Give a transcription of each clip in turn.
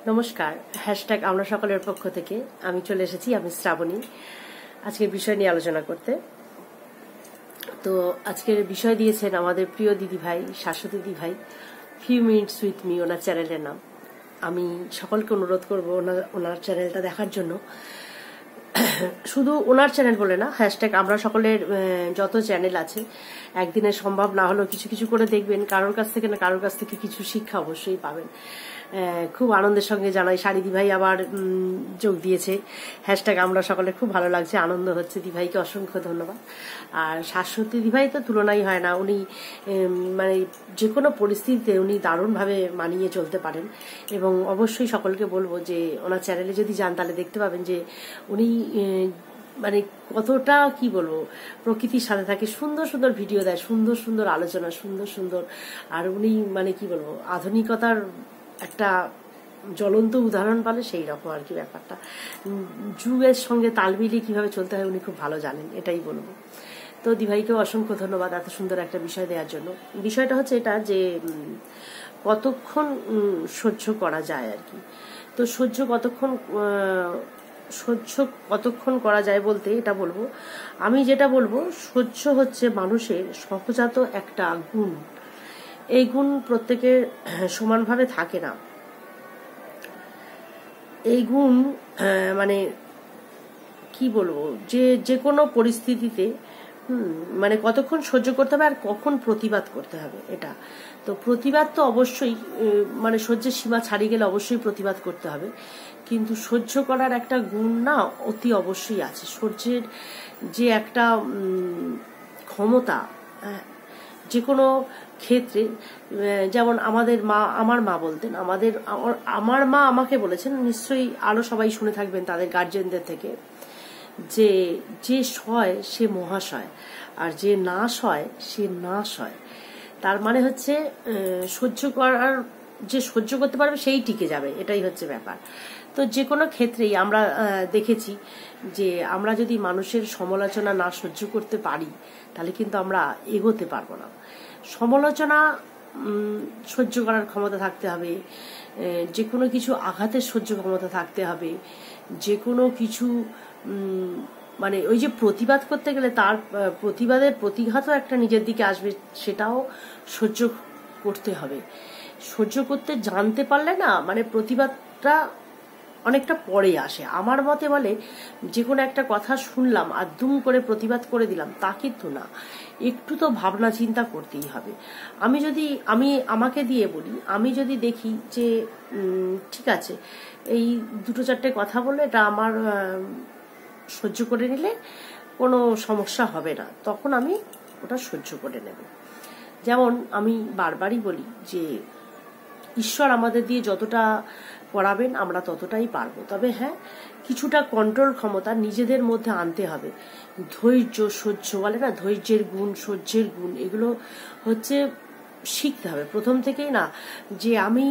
নমস্কার, হ্যাশট্যাগ আমরা সকলের পক্ষ থেকে আমি চলে এসেছি। আমি শ্রাবণী, আজকের বিষয় নিয়ে আলোচনা করতে। তো আজকের বিষয় দিয়েছেন আমাদের প্রিয় দিদি ভাই, শাশ্বতী দিদি ভাই, ফিউ মিনিটস উইথ মি, ওনার চ্যানেলের নাম। আমি সকলকে অনুরোধ করব ওনার চ্যানেলটা দেখার জন্য। শুধু ওনার চ্যানেল বলে না, হ্যাশট্যাগ আমরা সকলের যত চ্যানেল আছে, একদিনে সম্ভব না হলেও কিছু কিছু করে দেখবেন। কারোর কাছ থেকে না কারোর কাছ থেকে কিছু শিক্ষা অবশ্যই পাবেন। খুব আনন্দের সঙ্গে জানাই শাড়ি ভাই আবার যোগ দিয়েছে হ্যাশট্যাগ আমরা সকলে, খুব ভালো লাগছে, আনন্দ হচ্ছে। দিভাইকে অসংখ্য ধন্যবাদ। আর শাশ্বতী দিভাই তো তুলনাই হয় না। উনি মানে যে কোনো পরিস্থিতিতে উনি দারুণভাবে মানিয়ে চলতে পারেন। এবং অবশ্যই সকলকে বলবো যে ওনার চ্যানেলে যদি যান তাহলে দেখতে পাবেন যে উনি মানে কতটা কি বলবো, প্রকৃতির সাথে থাকে, সুন্দর সুন্দর ভিডিও দেয়, সুন্দর সুন্দর আলোচনা, সুন্দর সুন্দর। আর উনি মানে কি বলবো, আধুনিকতার একটা জ্বলন্ত উদাহরণ বলে সেই রকম আর কি ব্যাপারটা। যুগের সঙ্গে তাল মিলিয়ে কিভাবে চলতে হয় উনি খুব ভালো জানেন, এটাই বলবো। তো দিভাইকেও অসংখ্য ধন্যবাদ এত সুন্দর একটা বিষয় দেওয়ার জন্য। বিষয়টা হচ্ছে এটা যে কতক্ষণ সহ্য করা যায় আর কি। তো সহ্য কতক্ষণ করা যায় বলতে এটা বলবো, আমি যেটা বলবো, সহ্য হচ্ছে মানুষের সহজাত একটা গুণ। এই গুণ প্রত্যেকের সমানভাবে থাকে না। এই গুণ মানে কি বলবো, যে কোনো পরিস্থিতিতে মানে কতক্ষণ সহ্য করতে হবে আর কখন প্রতিবাদ করতে হবে, এটা তো প্রতিবাদ তো অবশ্যই মানে সহ্যের সীমা ছাড়িয়ে গেলে অবশ্যই প্রতিবাদ করতে হবে। কিন্তু সহ্য করার একটা গুণ না অতি অবশ্যই আছে। সহ্যের যে একটা ক্ষমতা, যে কোনো ক্ষেত্রে, যেমন আমার মা বলতেন, আমার মা আমাকে বলেছেন, নিশ্চয়ই আরো সবাই শুনে থাকবেন তাদের গার্জেনদের থেকে, যে সয় সে মহাশয় আর যে না সয় সে না সয়। তার মানে হচ্ছে যে সহ্য করতে পারবে সেই টিকে যাবে, এটাই হচ্ছে ব্যাপার। তো যে কোনো ক্ষেত্রেই আমরা দেখেছি যে আমরা যদি মানুষের সমালোচনা না সহ্য করতে পারি তাহলে কিন্তু আমরা এগোতে পারবো না। সমালোচনা সহ্য করার ক্ষমতা থাকতে হবে, যে কোনো কিছু আঘাতের সহ্য ক্ষমতা থাকতে হবে, যে কোনো কিছু মানে ওই যে প্রতিবাদ করতে গেলে তার প্রতিবাদের প্রতিঘাতও একটা নিজের দিকে আসবে, সেটাও সহ্য করতে হবে। সহ্য করতে জানতে পারলে না মানে প্রতিবাদটা অনেকটা পরে আসে। আমার মতে বলে, যে কোনো একটা কথা শুনলাম আর দুম করে প্রতিবাদ করে দিলাম, তা কিন্তু না, একটু তো ভাবনা চিন্তা করতেই হবে। আমাকে দিয়ে বলি, আমি যদি দেখি যে ঠিক আছে এই দুটো চারটে কথা বলে এটা আমার সহ্য করে নিলে কোনো সমস্যা হবে না, তখন আমি ওটা সহ্য করে নেব। যেমন আমি বারবারই বলি যে ঈশ্বর আমাদের দিয়ে যতটা করাবেন আমরা ততটাই পারবো। তবে হ্যাঁ, কিছুটা কন্ট্রোল ক্ষমতা নিজেদের মধ্যে আনতে হবে। ধৈর্য, সহ্য বলে না, ধৈর্যের গুণ, সহ্যের গুণ, এগুলো হচ্ছে শিখতে হবে প্রথম থেকেই। না যে আমি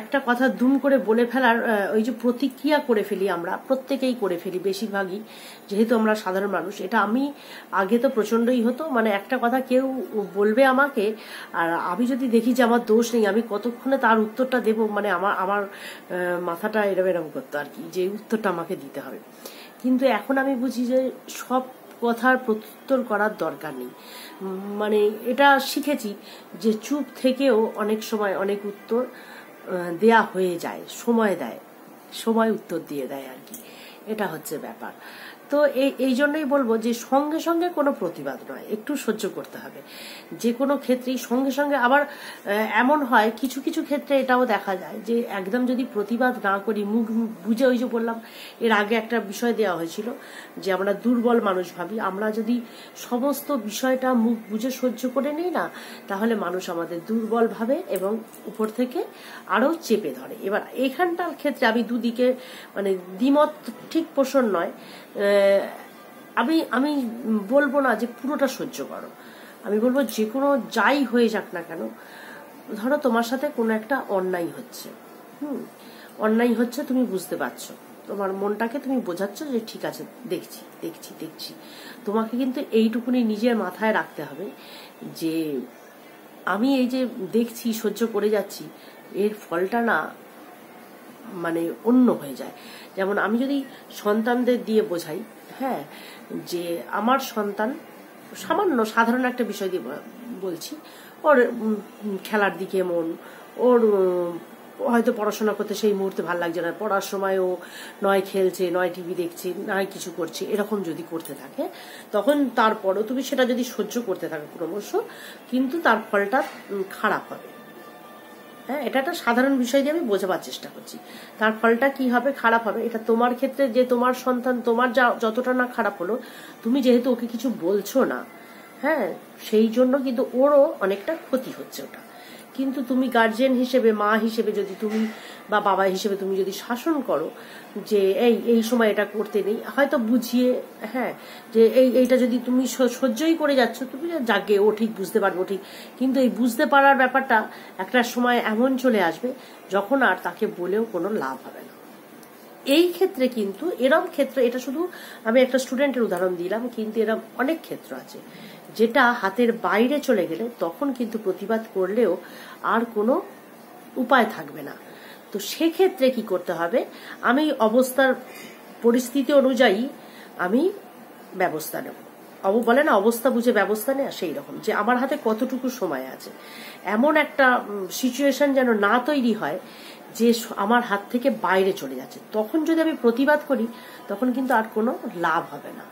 একটা কথা দুম করে বলে ফেলার ওই যে প্রতিক্রিয়া করে ফেলি, আমরা প্রত্যেকেই করে ফেলি বেশিরভাগই, যেহেতু আমরা সাধারণ মানুষ। এটা আমি আগে তো প্রচন্ডই হতো, মানে একটা কথা কেউ বলবে আমাকে আর আমি যদি দেখি যে আমার দোষ নেই, আমি কতক্ষণে তার উত্তরটা দেব, মানে আমার মাথাটা এরম করতো আর কি, যে উত্তরটা আমাকে দিতে হবে। কিন্তু এখন আমি বুঝি যে সব কথার প্রত্যুত্তর করার দরকার নেই। মানে এটা শিখেছি যে চুপ থেকেও অনেক সময় অনেক উত্তর দেয়া হয়ে যায়, সময় উত্তর দিয়ে দেয় আর কি, এটা হচ্ছে ব্যাপার। তো এই জন্যই বলবো যে সঙ্গে সঙ্গে কোনো প্রতিবাদ নয়, একটু সহ্য করতে হবে যে কোনো ক্ষেত্রেই। সঙ্গে সঙ্গে আবার এমন হয় কিছু কিছু ক্ষেত্রে এটাও দেখা যায় যে একদম যদি প্রতিবাদ না করি, মুখ বুঝে, ওই যে বললাম এর আগে একটা বিষয় দেওয়া হয়েছিল যে আমরা দুর্বল মানুষ ভাবি, আমরা যদি সমস্ত বিষয়টা মুখ বুঝে সহ্য করে নিই না, তাহলে মানুষ আমাদের দুর্বল ভাবে এবং উপর থেকে আরো চেপে ধরে। এবার এখানটার ক্ষেত্রে আমি দুদিকে মানে দ্বিমত ঠিক পোষণ নয়। আমি বলবো না যে পুরোটা সহ্য করো, আমি বলবো যে কোনো যাই হয়ে যাক না কেন, ধরো তোমার সাথে কোনো একটা অন্যায় হচ্ছে, তুমি বুঝতে পারছো, তোমার মনটাকে তুমি বোঝাচ্ছ যে ঠিক আছে, দেখছি। তোমাকে কিন্তু এইটুকুনি নিজের মাথায় রাখতে হবে যে আমি এই যে দেখছি, সহ্য করে যাচ্ছি, এর ফলটা না মানে অন্য হয়ে যায়। যেমন আমি যদি সন্তানদের দিয়ে বোঝাই, হ্যাঁ, যে আমার সন্তান সামান্য সাধারণ একটা বিষয় দিয়ে বলছি, ওর খেলার দিকে মন, ওর হয়তো পড়াশোনা করতে সেই মুহূর্তে ভালো লাগছে না, পড়ার সময় ও নয় খেলছে, নয় টিভি দেখছে, নয় কিছু করছে, এরকম যদি করতে থাকে, তখন তারপরও তুমি সেটা যদি সহ্য করতে থাকো ক্রমশ, কিন্তু তার ফলটা খারাপ হবে। হ্যাঁ, এটা একটা সাধারণ বিষয় দিয়ে আমি বোঝাবার চেষ্টা করছি। তার ফলটা কি হবে, খারাপ হবে। এটা তোমার ক্ষেত্রে যে তোমার সন্তান তোমার যতটা না খারাপ হলো, তুমি যেহেতু ওকে কিছু বলছো না, হ্যাঁ, সেই জন্য কিন্তু ওরও অনেকটা ক্ষতি হচ্ছে ওটা। কিন্তু তুমি গার্জিয়ান হিসেবে, মা হিসেবে যদি তুমি বা বাবা হিসেবে তুমি যদি শাসন করো যে এই সময় এটা করতে নেই, হয়তো বুঝিয়ে, হ্যাঁ, যে এইটা যদি তুমি সহ্যই করে যাচ্ছ, তুমি জাগে ও ঠিক বুঝতে পারবো, ঠিক, কিন্তু এই বুঝতে পারার ব্যাপারটা একটা সময় এমন চলে আসবে যখন আর তাকে বলেও কোনো লাভ হবে না। এই ক্ষেত্রে কিন্তু এরম ক্ষেত্রে, এটা শুধু আমি একটা স্টুডেন্টের উদাহরণ দিলাম, কিন্তু এরম অনেক ক্ষেত্র আছে যেটা হাতের বাইরে চলে গেলে তখন কিন্তু প্রতিবাদ করলেও আর কোনো উপায় থাকবে না। তো সেক্ষেত্রে কি করতে হবে, আমি অবস্থার পরিস্থিতি অনুযায়ী আমি ব্যবস্থা নেব। বলে না, অবস্থা বুঝে ব্যবস্থা নেওয়া, সেই রকম, যে আমার হাতে কতটুকু সময় আছে, এমন একটা সিচুয়েশন যেন না তৈরি হয় যে আমার হাত থেকে বাইরে চলে যাচ্ছে। তখন যদি আমি প্রতিবাদ করি তখন কিন্তু আর কোনো লাভ হবে না,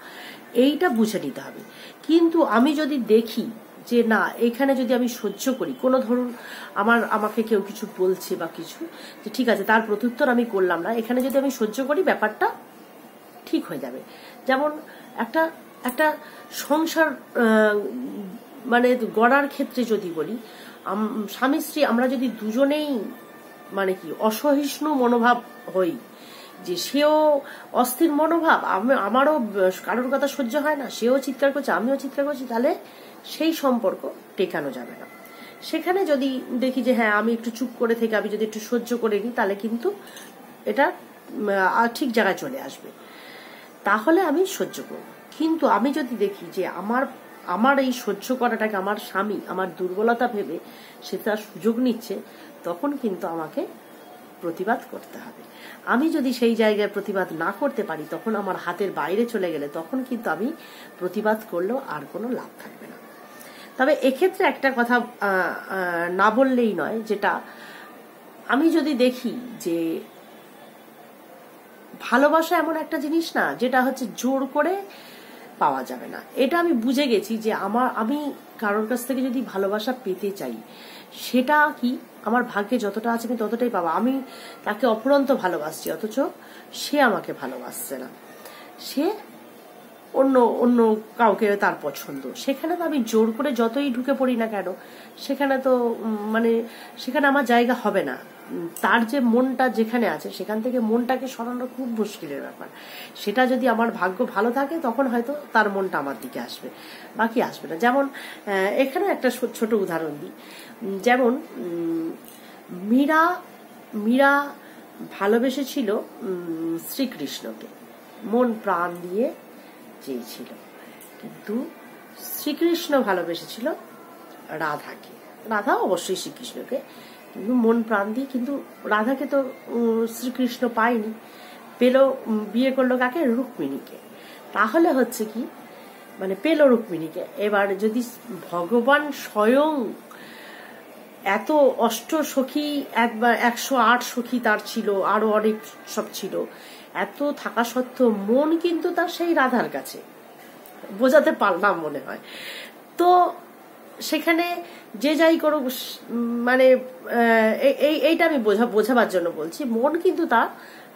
এইটা বুঝে নিতে হবে। কিন্তু আমি যদি দেখি যে না, এখানে যদি আমি সহ্য করি, কোনো ধরুন আমাকে কেউ কিছু বলছে বা কিছু, যে ঠিক আছে তার প্রত্যুত্তর আমি করলাম না, এখানে যদি আমি সহ্য করি ব্যাপারটা ঠিক হয়ে যাবে। যেমন একটা একটা সংসার মানে গড়ার ক্ষেত্রে যদি বলি, স্বামী স্ত্রী আমরা যদি দুজনেই মানে কি অসহিষ্ণু মনোভাব হই, যে সেও অস্থির মনোভাব, আমারও কারোর কথা সহ্য হয় না, সেও চিৎকার করছে আমিও চিৎকার করছি, তাহলে সেই সম্পর্ক টেকানো যাবে না। সেখানে যদি দেখি যে হ্যাঁ, আমি একটু চুপ করে থেকে আমি যদি একটু সহ্য করে নিই, তাহলে কিন্তু এটা ঠিক জায়গায় চলে আসবে, তাহলে আমি সহ্য করব। কিন্তু আমি যদি দেখি যে আমার এই সহ্য করাটাকে আমার স্বামী আমার দুর্বলতা ভেবে সে তার সুযোগ নিচ্ছে, তখন কিন্তু আমাকে প্রতিবাদ করতে হবে। আমি যদি সেই জায়গায় প্রতিবাদ না করতে পারি, তখন আমার হাতের বাইরে চলে গেলে তখন কিন্তু আমি প্রতিবাদ করলেও আর কোনো লাভ থাকবে না। তবে এক্ষেত্রে একটা কথা না বললেই নয়, যেটা আমি যদি দেখি যে ভালোবাসা এমন একটা জিনিস না যেটা হচ্ছে জোর করে পাওয়া যাবে না। এটা আমি বুঝে গেছি যে আমি কারোর কাছ থেকে যদি ভালোবাসা পেতে চাই, সেটা কি আমার ভাগ্যে যতটা আছে আমি ততটাই পাবো। আমি তাকে অফুরন্ত ভালোবাসছি, অথচ সে আমাকে ভালোবাসছে না, সে অন্য কাউকে তার পছন্দ, সেখানে তো আমি জোর করে যতই ঢুকে পড়ি না কেন, সেখানে তো মানে সেখানে আমার জায়গা হবে না। তার যে মনটা যেখানে আছে সেখান থেকে মনটাকে সরানো খুব মুশকিলের ব্যাপার। সেটা যদি আমার ভাগ্য ভালো থাকে তখন হয়তো তার মনটা আমার দিকে আসবে, বাকি আসবে না। যেমন এখানে একটা ছোট উদাহরণ দিই, যেমন মীরা ভালোবেসেছিল শ্রীকৃষ্ণকে, মন প্রাণ দিয়ে চেয়েছিল, কিন্তু শ্রীকৃষ্ণ ভালোবেসেছিল রাধাকে, রাধা অবশ্যই শ্রীকৃষ্ণকে, কিন্তু মন প্রাণ দিয়ে, কিন্তু রাধাকে তো শ্রীকৃষ্ণ পায়নি, পেল, বিয়ে করলো কাকে, রুক্মিণীকে। তাহলে হচ্ছে কি, মানে পেল রুক্মিণীকে। এবার যদি ভগবান স্বয়ং এত অষ্ট সখী, একবার 108 সখী তার ছিল, আরো অনেক সব ছিল, এত থাকা সত্ত্বেও মন কিন্তু তার সেই রাধার কাছে, বোঝাতে পারলাম মনে হয়। তো সেখানে যে যাই করুক, মানে এইটা আমি বোঝাবার জন্য বলছি, মন কিন্তু তার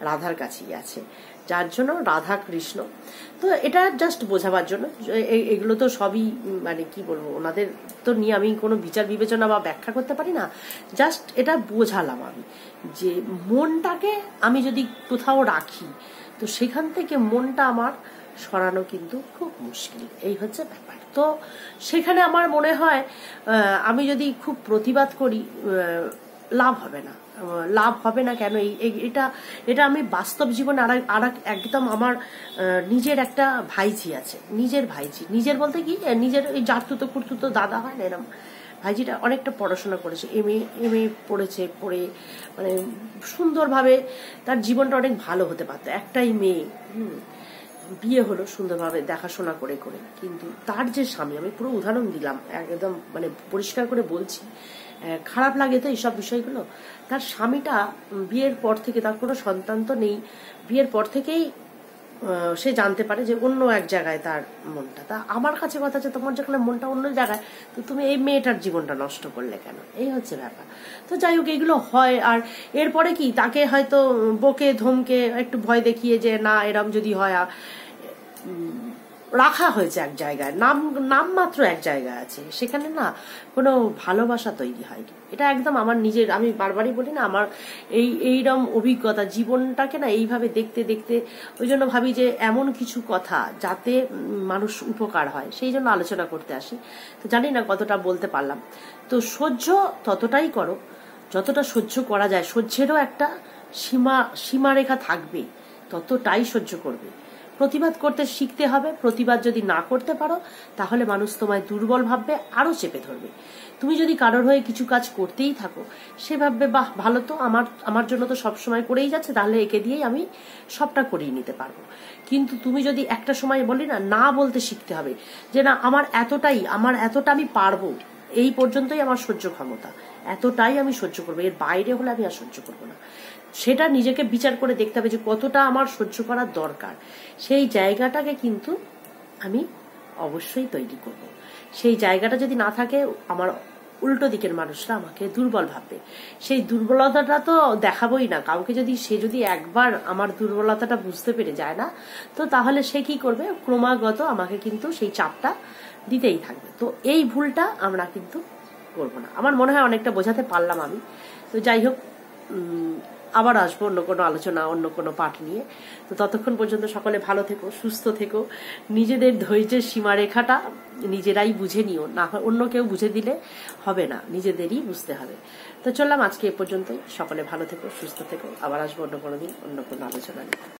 রাধার কাছেই আছে, যার জন্য রাধা কৃষ্ণ। তো এটা জাস্ট বোঝাবার জন্য, এগুলো তো সবই মানে কি বলবো, ওনাদের তো নিয়ে আমি কোনো বিচার বিবেচনা বা ব্যাখ্যা করতে পারি না, জাস্ট এটা বোঝালাম আমি, যে মনটাকে আমি যদি কোথাও রাখি তো সেখান থেকে মনটা আমার সরানো কিন্তু খুব মুশকিল, এই হচ্ছে ব্যাপার। তো সেখানে আমার মনে হয় আমি যদি খুব প্রতিবাদ করি লাভ হবে না। লাভ হবে না কেন, এটা আমি বাস্তব জীবনে আর একদম আমার নিজের একটা ভাইঝি আছে, নিজের ভাইঝি, নিজের বলতে কি, নিজের ওই জাতুতো খুঁড়তুতো দাদা হয় না, এরকম ভাইজিটা অনেকটা পড়াশোনা করেছে, এমএ পড়েছে, পড়ে মানে সুন্দরভাবে তার জীবনটা অনেক ভালো হতে পারতো। একটাই মেয়ে, বিয়ে হলো সুন্দরভাবে দেখাশোনা করে করে, কিন্তু তার যে স্বামী, আমি পুরো উদাহরণ দিলাম, একদম মানে পরিষ্কার করে বলছি, খারাপ লাগে তো এইসব বিষয়গুলো। তার স্বামীটা বিয়ের পর থেকে, তার কোনো সন্তান তো নেই, বিয়ের পর থেকেই সে জানতে পারে যে অন্য এক জায়গায় তার মনটা। তা আমার কাছে কথা আছে, তোমার যেখানে মনটা অন্য জায়গায়, তো তুমি এই মেয়েটার জীবনটা নষ্ট করলে কেন? এই হচ্ছে ব্যাপার। তো যাই হোক, এগুলো হয়। আর এরপরে কি তাকে হয়তো বকে ধমকে একটু ভয় দেখিয়ে যে না এরম যদি হয়, রাখা হয়েছে এক জায়গায়, নাম মাত্র এক জায়গায় আছে, সেখানে না কোনো ভালোবাসা তৈরি হয়নি। এটা একদম আমার নিজের, আমি বারবারই বলি না, আমার এইরকম অভিজ্ঞতা, জীবনটাকে না এইভাবে দেখতে দেখতে ওই জন্য ভাবি যে এমন কিছু কথা যাতে মানুষ উপকার হয়, সেই জন্য আলোচনা করতে আসি। তো জানি না কতটা বলতে পারলাম। তো সহ্য ততটাই করো যতটা সহ্য করা যায়, সহ্যেরও একটা সীমারেখা থাকবে, ততটাই সহ্য করবে। প্রতিবাদ করতে শিখতে হবে। প্রতিবাদ যদি না করতে পারো তাহলে মানুষ তোমায় দুর্বল ভাববে, আরো চেপে ধরবে। তুমি যদি কারোর হয়ে কিছু কাজ করতেই থাকো, সে ভাববে বাহ ভালো তো, আমার জন্য তো সবসময় করেই যাচ্ছে, তাহলে একে দিয়েই আমি সবটা করিয়ে নিতে পারবো। কিন্তু তুমি যদি একটা সময় বলি না বলতে শিখতে হবে, যে না আমার এতটা আমি পারবো, এই পর্যন্তই আমার সহ্য ক্ষমতা, এতটাই আমি সহ্য করবো, এর বাইরে হলে আমি আর সহ্য করবো না। সেটা নিজেকে বিচার করে দেখতে হবে যে কতটা আমার সহ্য করার দরকার। সেই জায়গাটাকে কিন্তু আমি অবশ্যই তৈরি করব। সেই জায়গাটা যদি না থাকে, আমার উল্টো দিকের মানুষরা আমাকে দুর্বল ভাববে। সেই দুর্বলতাটা তো দেখাবোই না কাউকে। সে যদি একবার আমার দুর্বলতাটা বুঝতে পেরে যায় না, তো তাহলে সে কি করবে, ক্রমাগত আমাকে কিন্তু সেই চাপটা দিতেই থাকবে। তো এই ভুলটা আমরা কিন্তু করবো না। আমার মনে হয় অনেকটা বোঝাতে পারলাম আমি। তো যাই হোক, আবার আসবো অন্য কোনো আলোচনা, অন্য কোনো পাঠ নিয়ে। তো ততক্ষণ পর্যন্ত সকলে ভালো থেকো, সুস্থ থেকো। নিজেদের ধৈর্যের সীমারেখাটা নিজেরাই বুঝে নিও, না অন্য কেউ বুঝে দিলে হবে না, নিজেদেরই বুঝতে হবে। তো চললাম আজকে এ পর্যন্তই। সকলে ভালো থেকো, সুস্থ থেকো। আবার আসবো অন্য কোনো দিন, অন্য কোনো আলোচনা নিয়ে।